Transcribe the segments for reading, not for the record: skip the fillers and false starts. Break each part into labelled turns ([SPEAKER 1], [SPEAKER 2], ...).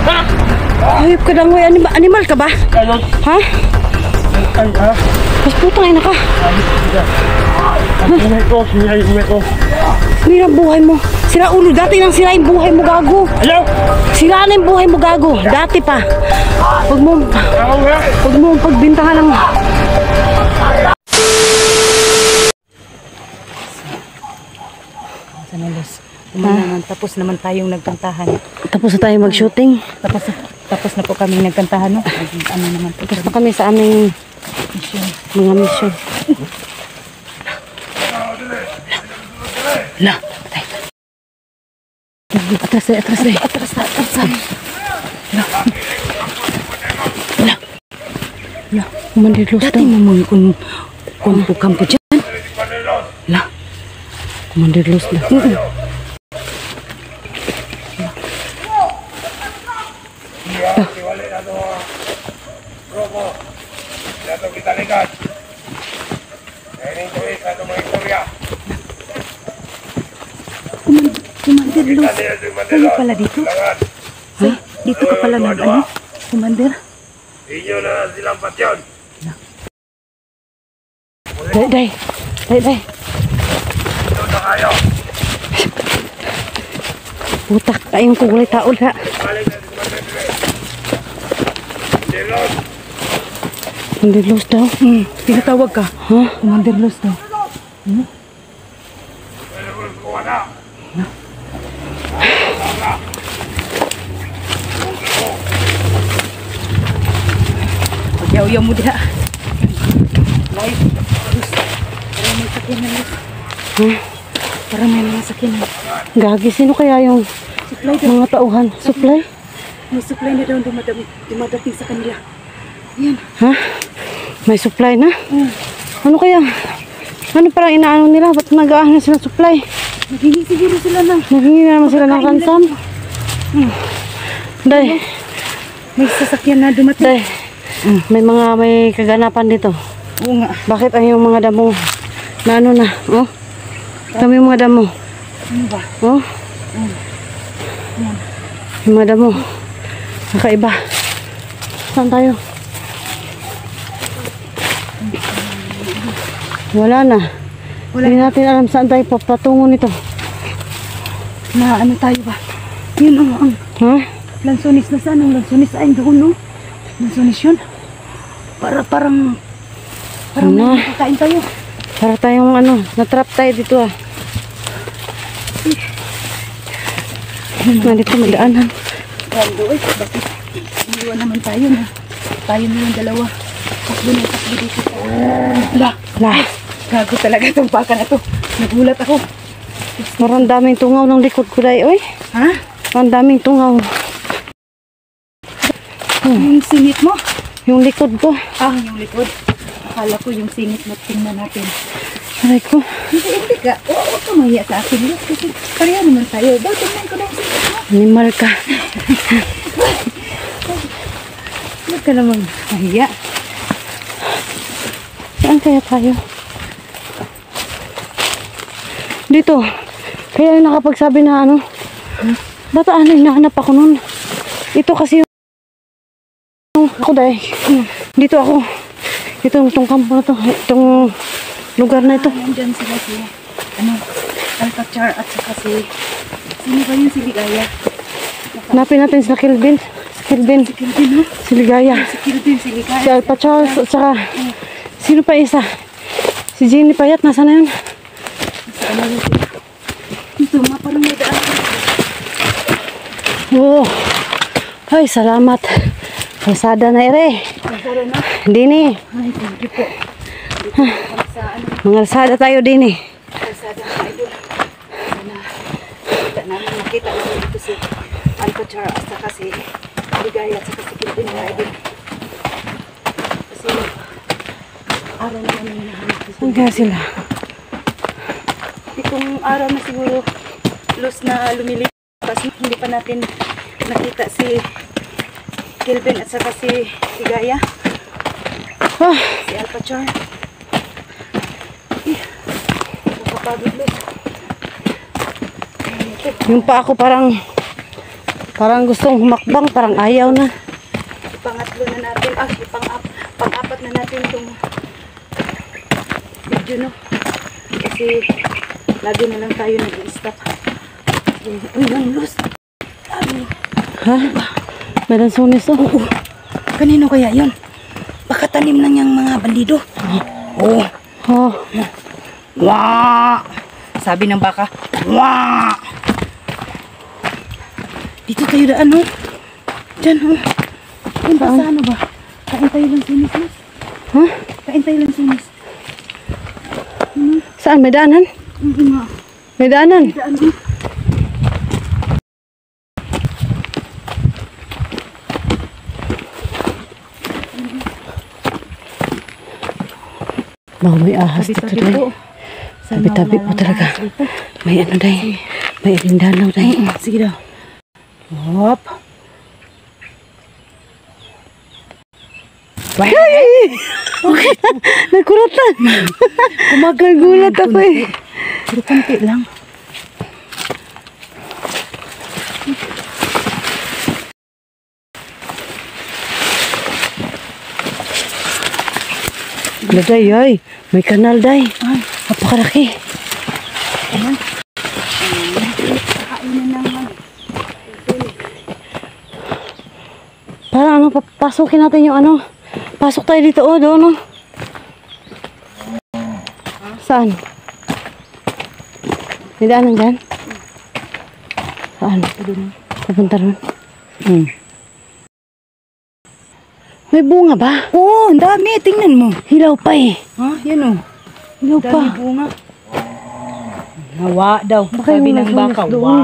[SPEAKER 1] Hayop ka lang, may animal ka ba? Ha? Mas putang ina ka. Sira buhay mo. Sira ulo. Dati nang sira yung buhay mo, gago. Sira na yung buhay mo, gago. Dati pa. Huwag mo pagbintangan lang.
[SPEAKER 2] Tapos naman tayong nagkantahan.
[SPEAKER 1] Tapos na tayo mag-shooting.
[SPEAKER 2] Tapos na po kami nagkantahan, no? Ano naman po.
[SPEAKER 1] Tapos na kami sa aming mga mission.
[SPEAKER 2] La, patay.
[SPEAKER 1] Atras na. La, kumandir los daw.
[SPEAKER 2] Dati mo kung kampo dyan. La,
[SPEAKER 1] kumandir los daw.
[SPEAKER 3] Kita lihat. Ini tuh satu historia.
[SPEAKER 2] Kumandir Luz. Kayo pala dito? Ay, dito ka pala nag-ano? Kumandir?
[SPEAKER 3] Inyo na silang patyon.
[SPEAKER 1] Day.
[SPEAKER 3] Ito na kayo.
[SPEAKER 1] Putak, kayong kulay taol ha.
[SPEAKER 3] Balik na si Mandelos.
[SPEAKER 1] Kumandir los daw.
[SPEAKER 2] Tinatawag ka?
[SPEAKER 1] Ha?
[SPEAKER 2] Kumandir Luz daw. Pagyaw-yaw mo diha. Live. Parang may sakyanan, Luz. Parang may mga sakyanan.
[SPEAKER 1] Gagi, sino kaya yung mga tauhan? Supply?
[SPEAKER 2] May supply na daw dumadating sa kanila. Yan.
[SPEAKER 1] Ha? May supply na? Ano kaya? Ano parang inaano nila? Ba't nag-aano sila supply?
[SPEAKER 2] Naghingi siguro sila ng...
[SPEAKER 1] Naghingi na naman sila ng ransom? Day.
[SPEAKER 2] May sasakyan na dumating.
[SPEAKER 1] Day. May kaganapan dito.
[SPEAKER 2] Oo nga.
[SPEAKER 1] Bakit ang yung mga damo na ano na? Oh? Kami yung mga damo.
[SPEAKER 2] Ano ba?
[SPEAKER 1] Oh? Yung mga damo. Kakaiba. Saan tayo? Wala na. Hindi natin alam saan tayo papatungo nito.
[SPEAKER 2] Na ano tayo ba? Yun ang
[SPEAKER 1] Ha?
[SPEAKER 2] lansonis na saan? Ang lansonis ay doon, no? Lansonis yun. Parang
[SPEAKER 1] Na.
[SPEAKER 2] may kakain tayo.
[SPEAKER 1] Para tayong ano, natrap tayo dito ah. Dito magdaanan.
[SPEAKER 2] Gando, bakit? Iniwan naman tayo na. Tayo na yung dalawa. Takbo dito.
[SPEAKER 1] La.
[SPEAKER 2] Gago talaga itong baka na to. Nagulat ako.
[SPEAKER 1] Parang daming tungaw ng likod ko dahil, oy.
[SPEAKER 2] Ha?
[SPEAKER 1] Parang daming tungaw.
[SPEAKER 2] Yung singit mo?
[SPEAKER 1] Yung likod ko.
[SPEAKER 2] Ah, yung likod. Akala ko yung singit mo. Tingnan natin.
[SPEAKER 1] Aray ko.
[SPEAKER 2] Hindi ka. Huwag ka mahiya sa akin. Kasi pareha naman tayo. Daw, tingnan ko na yung singit mo.
[SPEAKER 1] Animal ka.
[SPEAKER 2] Huwag ka naman mahiya.
[SPEAKER 1] Saan kaya tayo? Dito. Kaya yung nakapagsabi na ano. Bata ano, hinahanap ako nun. Ito kasi yung ako dahil. Dito ako. Itong kampo na to. Itong lugar na ito.
[SPEAKER 2] Nandyan sila si Alcachar at saka sino ba yun, si Ligaya?
[SPEAKER 1] Hanapin natin sila Kilvin.
[SPEAKER 2] Kilvin, no?
[SPEAKER 1] Si Ligaya.
[SPEAKER 2] Si Kilvin, si Ligaya.
[SPEAKER 1] Si Alpachar. At saka sino pa isa? Si Jenny Payat. Nasaan na yun?
[SPEAKER 2] Ano yun sila? Ito, parang may daan.
[SPEAKER 1] Oo. Ay, salamat. Kalsada na ere.
[SPEAKER 2] Kalsada na?
[SPEAKER 1] Dini.
[SPEAKER 2] Ay, thank you po.
[SPEAKER 1] Mga kalsada tayo dini.
[SPEAKER 2] Kalsada na idol. Sana nakita namin dito si Alcachar at saka si Ligaya at saka si Kilvin na idol. Kasi araw na namin hinahanap.
[SPEAKER 1] Saan kaya sila?
[SPEAKER 2] Itong araw na siguro Luz na lumilipas, hindi pa natin nakita si Kilvin at saka si Ligaya, si Alcachar. Nakapagod, Luz.
[SPEAKER 1] Yung pa ako parang Parang gustong humakbang, parang ayaw na.
[SPEAKER 2] Pangatlo na natin, pang-apat na natin itong video, no? Kasi lagi na lang tayo nag-i-stop. Uy, yung luz.
[SPEAKER 1] Ha? Meron sunis oh.
[SPEAKER 2] Oo. Kanino kaya yun? Baka tanim na niyang mga bandido. Oo.
[SPEAKER 1] Oh.
[SPEAKER 2] Wah! Sabi ng baka, wah! Dito tayo daan, oh. Diyan, oh. Kain pa sa ano ba? Kain tayo lang sinis, mas.
[SPEAKER 1] Ha?
[SPEAKER 2] Kain tayo lang sinis.
[SPEAKER 1] Saan? May daanan?
[SPEAKER 2] Nga.
[SPEAKER 1] May daanan?
[SPEAKER 2] Daan, oh.
[SPEAKER 1] Baka may ahas dito
[SPEAKER 2] Tabi-tabi po.
[SPEAKER 1] tayo. Tabi-tabi po talaga. May ano tayo. May alindanaw tayo.
[SPEAKER 2] Sige daw. Hop.
[SPEAKER 1] Ay! Okay. Nagkuratan. Nagulat ako eh.
[SPEAKER 2] Pero konti lang.
[SPEAKER 1] Day, ay. May kanal, day.
[SPEAKER 2] Ay.
[SPEAKER 1] Napakaraki.
[SPEAKER 2] Kainan naman.
[SPEAKER 1] Parang ano, papasukin natin yung ano. Pasok tayo dito, oh, doon, oh. Saan? May daanan dyan? Saan? Papunta ron? May bunga ba?
[SPEAKER 2] Oo, ang dami. Tingnan mo.
[SPEAKER 1] Hilaw pa eh.
[SPEAKER 2] Ha? Yan, oh.
[SPEAKER 1] Hilaw pa.
[SPEAKER 2] Dami bunga. Nawa daw.
[SPEAKER 1] Baka
[SPEAKER 2] Sabi
[SPEAKER 1] yung
[SPEAKER 2] ng baka,
[SPEAKER 1] nasunis doon.
[SPEAKER 2] wa.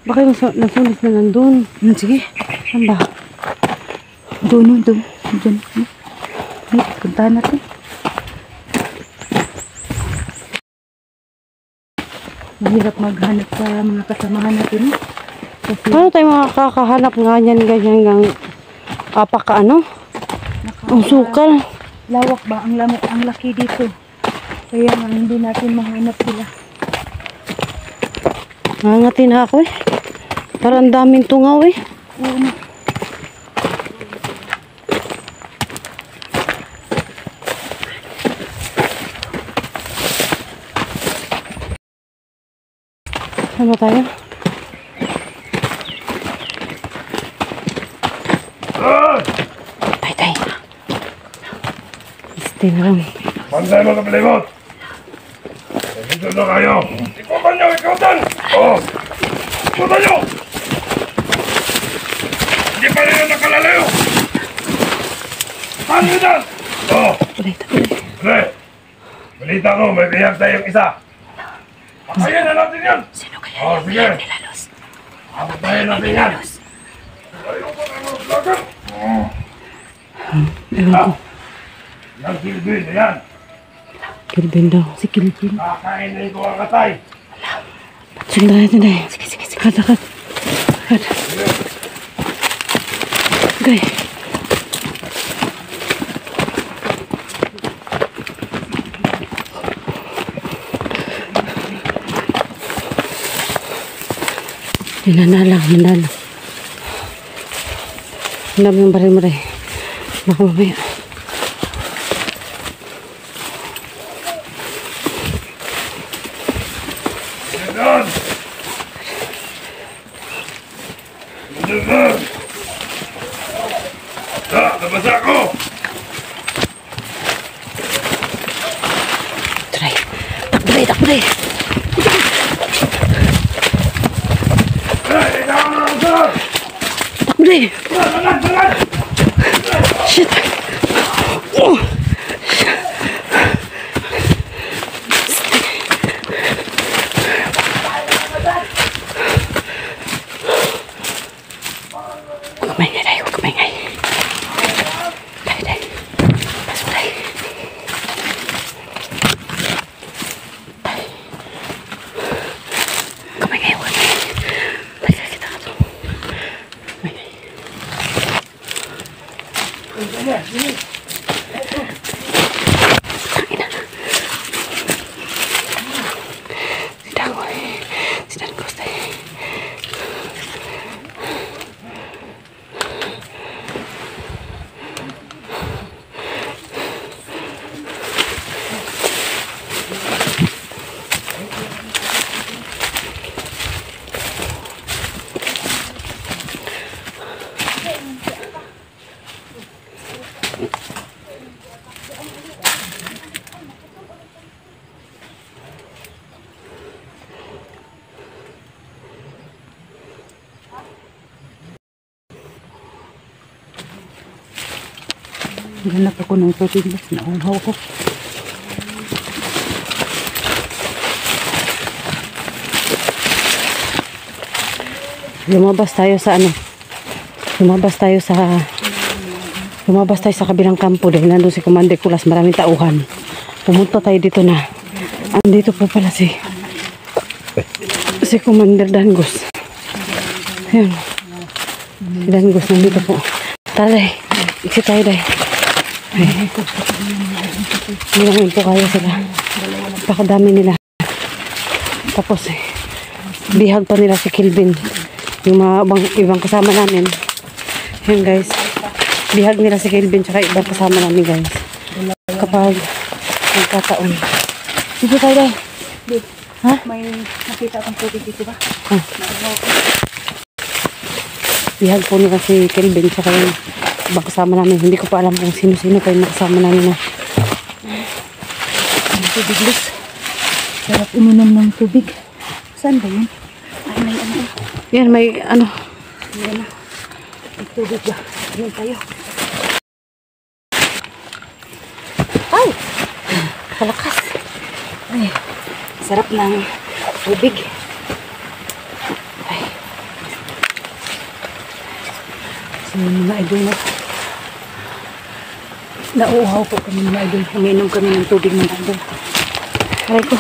[SPEAKER 1] Baka yung nasunis na nandun.
[SPEAKER 2] Sige.
[SPEAKER 1] Saan ba?
[SPEAKER 2] Doon, doon. Doon. Puntahan natin. Mahirap maghanap sa mga kasamahan natin. Kasi
[SPEAKER 1] Paano tayo makakahanap nga yan, ganyan, gang apak ka ano? Ang sukal.
[SPEAKER 2] lawak ba? Ang laki dito. Kaya nga hindi natin mahanap sila.
[SPEAKER 1] Nangatin na ako eh. Parang daming tungaw eh.
[SPEAKER 2] Oo.
[SPEAKER 1] Ano tayo? Tay, tay. Stay na lang.
[SPEAKER 3] Bantay mga palibot! Dito na kayo! Ikutan nyo! Ikutan! Oo! Ikutan nyo! Hindi pa rin nakalalayo! Saan nyo dyan? Oo!
[SPEAKER 1] Tuloy, tuloy.
[SPEAKER 3] Pre! Balita ko, may bihag tayong isa! Pakayin na natin yan!
[SPEAKER 2] Sino kaya
[SPEAKER 3] Oo, sige!
[SPEAKER 2] nila, Luz?
[SPEAKER 3] Pakayin natin yan! Ayaw ko na mga vlogger!
[SPEAKER 1] Ewan ko.
[SPEAKER 3] Yan Kilvin na yan!
[SPEAKER 1] Kilbin daw. Si Kilbin.
[SPEAKER 3] Kakainin ko ang katay!
[SPEAKER 1] Sundan natin tayo. Sige, sige, sige. Kat, kat. Kat. Okay. Hinanalang, hinalang. Ang dami yung bari-bari. Baka mamaya.
[SPEAKER 3] Doon! Doon! Nabasa ko!
[SPEAKER 1] Try. Takbo tayo, takbo tayo.
[SPEAKER 3] Ikaw na lang, sir!
[SPEAKER 1] Takbo tayo.
[SPEAKER 3] Dalag! Dalag!
[SPEAKER 1] Shit. Oh. Kumengay tayo, kumengay. Tayo, tayo. Pasok tayo. Kumengay, kumengay. Tayo, kita ka to. Kumengay. Tangina. Si Dango, si Dango, tayo.
[SPEAKER 2] Ganap ako ng tubig. Nauhaw ko.
[SPEAKER 1] Lumabas tayo sa ano? Lumabas tayo sa kabilang kampo dahil nandun si Commander Kulas, maraming tauhan. Pumunta tayo dito na. Andito po pala si Commander Dangos. Ayun. Si Dangos nandito po. Tara day. Iksi tayo day. Hilangin po kaya sila. Pakadami nila. Tapos bihag pa nila si Kelvin. Yung mga ibang kasama namin. Ayun guys. Bihag nila si Kelvin tsaka ibang kasama namin guys. Kapag nagkataon. Dito tayo day. Ha?
[SPEAKER 2] May nakita akong tubig dito ba?
[SPEAKER 1] Ah. Bihag po nila si Kelvin tsaka yung ibang kasama namin. Hindi ko pa alam kung sino-sino pa yung kasama namin na.
[SPEAKER 2] Tubig Luz. Sarap uminom ng tubig. Saan ba yun? Ay, may ano.
[SPEAKER 1] Yan, may ano.
[SPEAKER 2] May ano. May tubig ba? Ayun tayo. Ay! Kalakas. Ay, sarap ng tubig. Ay. So, mga idol na. Nauuhaw po kami mga idol. Uminom kami ng tubig mga idol.
[SPEAKER 1] Aray ko.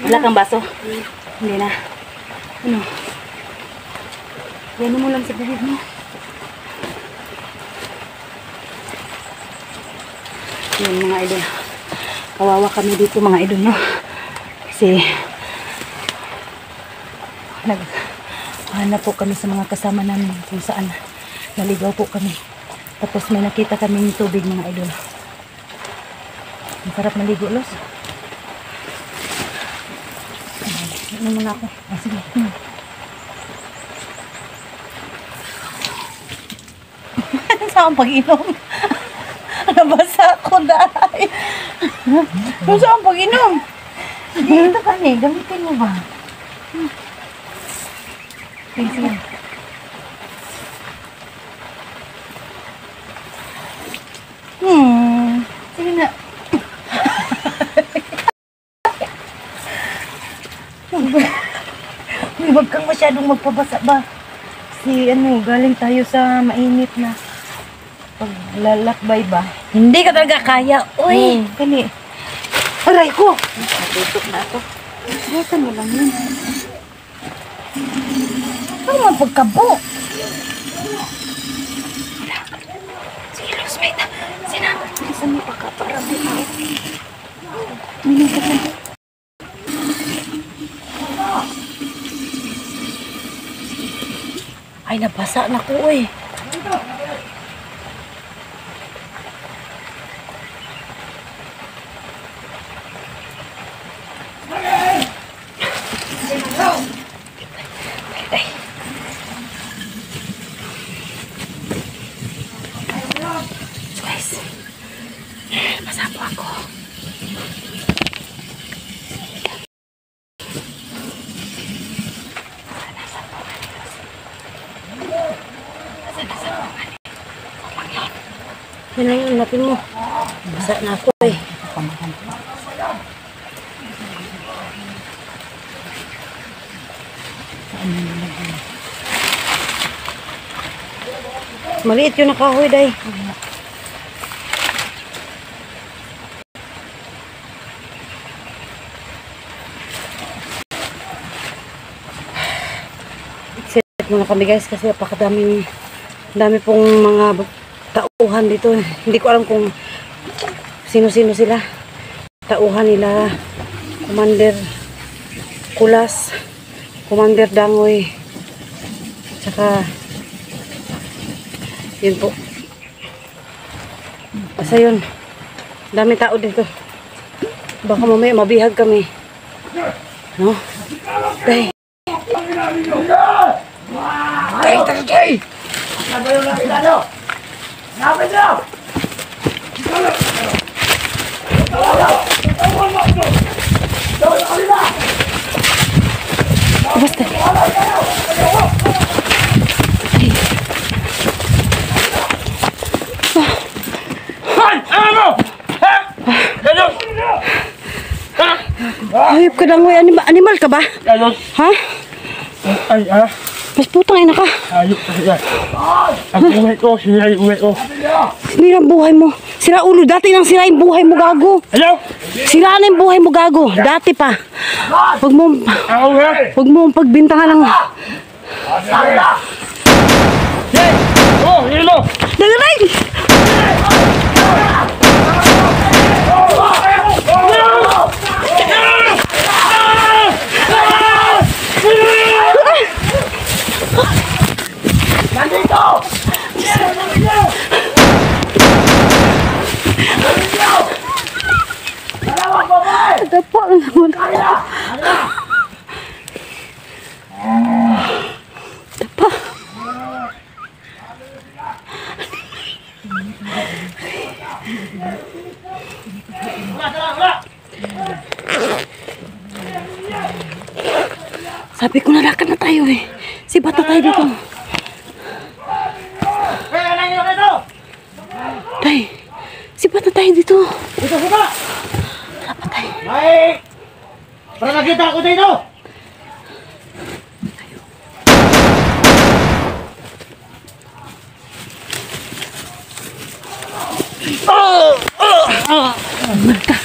[SPEAKER 2] Wala kang baso? Hindi na. Ano? Yan mo lang sa bibig mo. Yan mga idol. Kawawa kami dito mga idol, no? Kasi naghanap po kami sa mga kasama namin kung saan naligaw po kami. Tapos may nakita kaming tubig mga idol. Ang sarap maligo, Los. Ano muna ako? Ah, sige. Saan pag-inom? Nabasa ako dahil. Saan pag-inom? Ito ka ni, gamitin mo ba? Sige. Sige na. Huwag kang masyadong magpabasa ba? Kasi galing tayo sa mainit na paglalakbay ba?
[SPEAKER 1] Hindi ka talaga kaya.
[SPEAKER 2] Uy! Kani. Aray ko! Natutok na ito. Bukan mo lang yun. Ano man pagkabo? Sige, Luz, wait. Sinama. Saan mo pagkaparang din ako? Minutot lang.
[SPEAKER 1] Ay, nabasa na ko eh.
[SPEAKER 2] Guys, basa po ako.
[SPEAKER 1] Yan na yun, napin mo. Basa na ako eh. Maliit yun nakahoy, day. Set muna kami guys kasi dami pong mga tauhan dito. Hindi ko alam kung sino-sino sila. Tauhan nila Commander Kulas, Commander Dangoy, tsaka yun po. Basta yun. Dami tao dito. Baka mamaya mabihag kami. No? Day.
[SPEAKER 3] Tay, tay, tay! Ano ba yung nakita nyo? Hanapin nyo!
[SPEAKER 1] Basta.
[SPEAKER 3] Hoy! Ano mo? Ha? Ano? Ha?
[SPEAKER 1] Hayop ka lang, animal ka ba?
[SPEAKER 3] Ano?
[SPEAKER 1] Ha?
[SPEAKER 3] Ay, ha?
[SPEAKER 1] Mas putang ina ka.
[SPEAKER 3] Ayok kasi yan. Ang buhay ko, sinira yung buhay ko.
[SPEAKER 1] Sinira ang buhay mo. Sira ulo. Dati nang sira yung buhay mo, gago.
[SPEAKER 3] Ano?
[SPEAKER 1] Sira na yung buhay mo, gago. Dati pa. Huwag mo pagbintangan ng...
[SPEAKER 3] Hey! Oh, yun mo!
[SPEAKER 1] Nagaray!
[SPEAKER 3] Nandito! Dalawang babae!
[SPEAKER 1] Dapa ang naman. Dapa. Sabi ko nalakad na tayo eh. Sibat na tayo dito. Tay, sibat na tayo dito.
[SPEAKER 3] Dito, suka!
[SPEAKER 1] Wala pa tayo.
[SPEAKER 3] Ay! Para nakita ako dito!
[SPEAKER 1] Marta.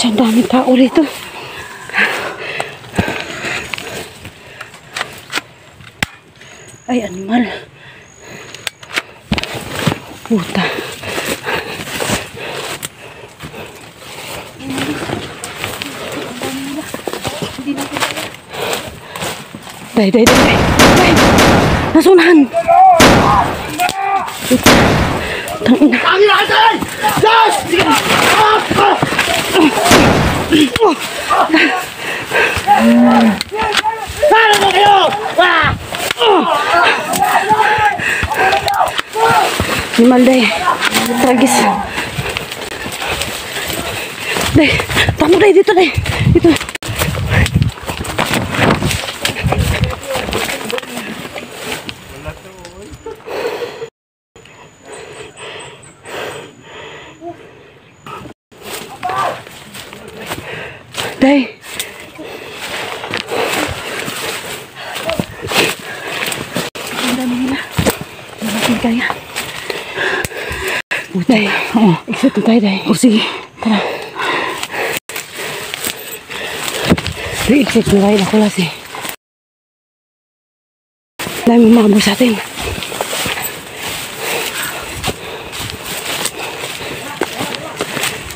[SPEAKER 1] Ang daming tao rito. Ay, animal. Puta. Day. Nasunahan. Puta. Tangina.
[SPEAKER 3] Tangina ka tayo! Diyos! Sana mo kayo!
[SPEAKER 1] Animal, Day. Tragis. Day. Tamo, Day. Dito, Day. Dito. Day. Ang dami nila. Malaking kaya. Day. Oo. Exit na tayo, Day. O, sige. Tara. Day, exit na tayo. Nakulas eh. Dami mga sa atin.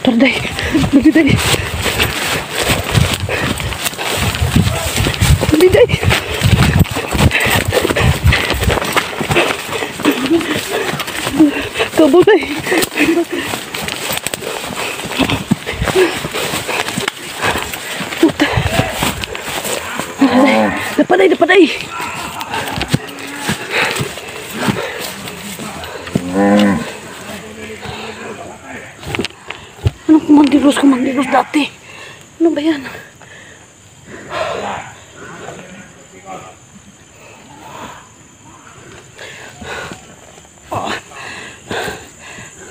[SPEAKER 1] Tara, Day. Dali, Day. Day. Kabul, Day. Puta. Dapat, Day. Anong kumandilos dati? Ano ba yan?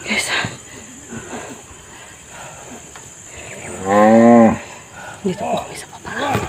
[SPEAKER 1] Guys. Dito po kami sa paparaan.